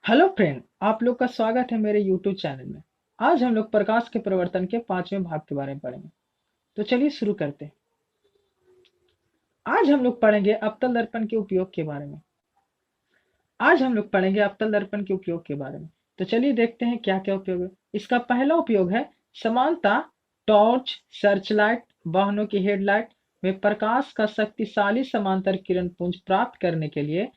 Hello friend, आप लोग का स्वागत है मेरे यूट्यूब चैनल में। आज हम लोग प्रकाश के प्रवर्तन के 5वें भाग के बारे में पढ़ेंगे। तो चलिए शुरू करते हैं। आज हम लोग पढ़ेंगे अवतल दर्पण के उपयोग के बारे में। तो चलिए देखते हैं क्या क्या उपयोग है। इसका पहला उपयोग है समानता। टॉर्च, सर्चलाइट, वाहनों की हेडलाइट में प्रकाश का शक्तिशाली समांतर किरण पुंज प्राप्त करने के लिए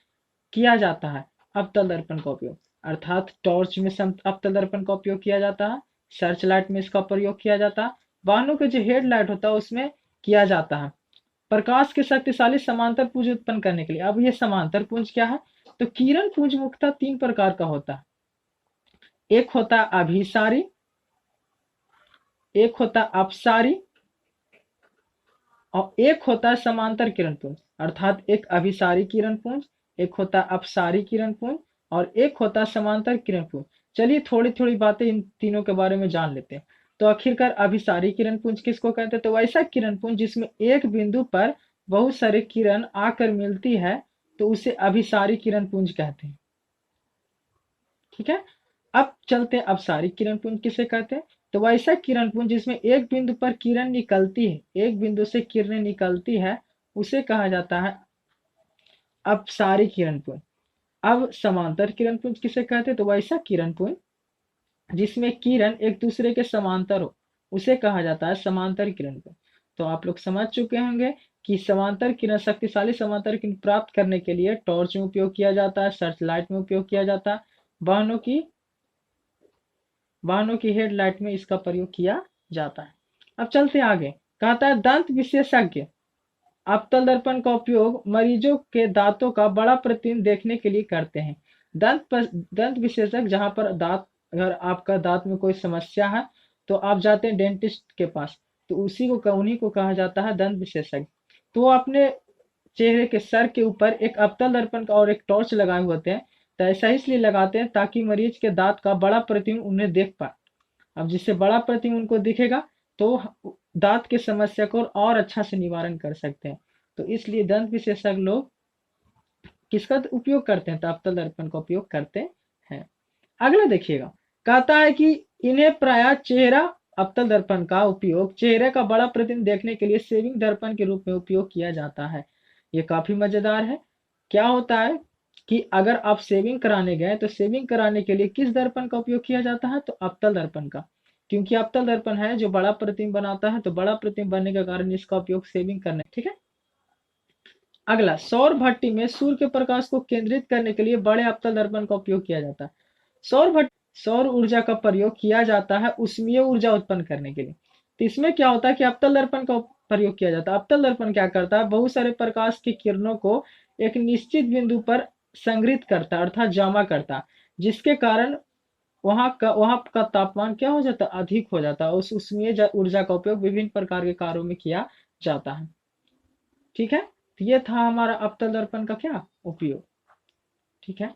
किया जाता है अवतल दर्पण का उपयोग। अर्थात टॉर्च में अवतल दर्पण का उपयोग किया जाता है, सर्च लाइट में इसका प्रयोग किया जाता है, वाहनों के जो हेडलाइट होता है उसमें किया जाता है प्रकाश के शक्तिशाली समांतर पुंज उत्पन्न करने के लिए। अब ये समांतर पुंज क्या है? तो किरण पुंज मुख्यतः तीन प्रकार का होता है। एक होता है अभिसारी, एक होता है अपसारी और एक होता है समांतर किरण पुंज। अर्थात एक अभिसारी किरण पुंज, एक होता है अपसारी किरण पुंज और एक होता है समांतर किरण पुंज। चलिए थोड़ी थोड़ी बातें इन तीनों के बारे में जान लेते हैं। तो आखिरकार अभिसारी किरण पुंज किसको कहते हैं? तो वैसा किरण पुंज जिसमें एक बिंदु पर बहुत सारे किरण आकर मिलती है, तो उसे अभिसारी किरण पुंज कहते हैं। ठीक है। अब चलते हैं अपसारी किरण पुंज किसे कहते हैं। तो वैसा किरण पुंज जिसमें एक बिंदु पर किरण निकलती है, एक बिंदु से किरणें निकलती है, उसे कहा जाता है अपसारी किरण पुंज। अब समांतर किरण पुंज किसे कहते हैं? तो वैसा किरण पुंज जिसमें किरण एक दूसरे के समांतर हो, उसे कहा जाता है समांतर किरण पुंज। तो आप लोग समझ चुके होंगे कि समांतर किरण, शक्तिशाली समांतर किरण प्राप्त करने के लिए टॉर्च में उपयोग किया जाता है, सर्च लाइट में उपयोग किया जाता है, वाहनों की वाहनों की हेडलाइट में इसका प्रयोग किया जाता है। अब चलते आगे। कहता है दंत विशेषज्ञ अवतल दर्पण का उपयोग मरीजों के दांतों का बड़ा प्रतिबिंब देखने के लिए करते हैं। दंत विशेषज्ञ, जहां पर दांत, अगर आपका दांत में कोई समस्या है तो आप जाते हैं डेंटिस्ट के पास, तो उन्हीं को कहा जाता है दंत विशेषज्ञ। तो वो अपने चेहरे के सर के ऊपर एक अवतल दर्पण का और एक टॉर्च लगाए हुए होते हैं। तो ऐसा इसलिए लगाते हैं ताकि मरीज के दांत का बड़ा प्रतिबिंब उन्हें देख पाए। अब जिससे बड़ा प्रतिबिंब उनको दिखेगा तो दांत की समस्या को और अच्छा से निवारण कर सकते हैं। तो इसलिए दंत विशेषज्ञ लोग किसका उपयोग करते हैं? तो अवतल दर्पण का उपयोग करते हैं। अगला देखिएगा। कहता है कि इन्हें प्राय चेहरा अवतल दर्पण का उपयोग चेहरे का बड़ा प्रतिबिंब देखने के लिए सेविंग दर्पण के रूप में उपयोग किया जाता है। ये काफी मजेदार है। क्या होता है कि अगर आप सेविंग कराने गए तो सेविंग कराने के लिए किस दर्पण का उपयोग किया जाता है? तो अवतल दर्पण का। क्योंकि अवतल दर्पण है जो बड़ा प्रतिबिंब बनाता है, तो बड़ा प्रतिबिंब बनने के कारण इसका उपयोग सेविंग करने। ठीक है। अगला, सौर भट्टी में सूर्य के प्रकाश को केंद्रित करने के लिए बड़े अवतल दर्पण का उपयोग किया जाता है। सौर ऊर्जा का प्रयोग किया जाता है उष्मीय ऊर्जा उत्पन्न करने के लिए। तो इसमें क्या होता है कि अवतल दर्पण का प्रयोग किया जाता है। अवतल दर्पण क्या करता है? बहुत सारे प्रकाश की किरणों को एक निश्चित बिंदु पर संग्रहित करता है, अर्थात जमा करता है, जिसके कारण वहां का तापमान क्या हो जाता है? अधिक हो जाता है। उस उष्मीय ऊर्जा का उपयोग विभिन्न प्रकार के कार्यों में किया जाता है। ठीक है। तो ये था हमारा अवतल दर्पण का क्या उपयोग। ठीक है।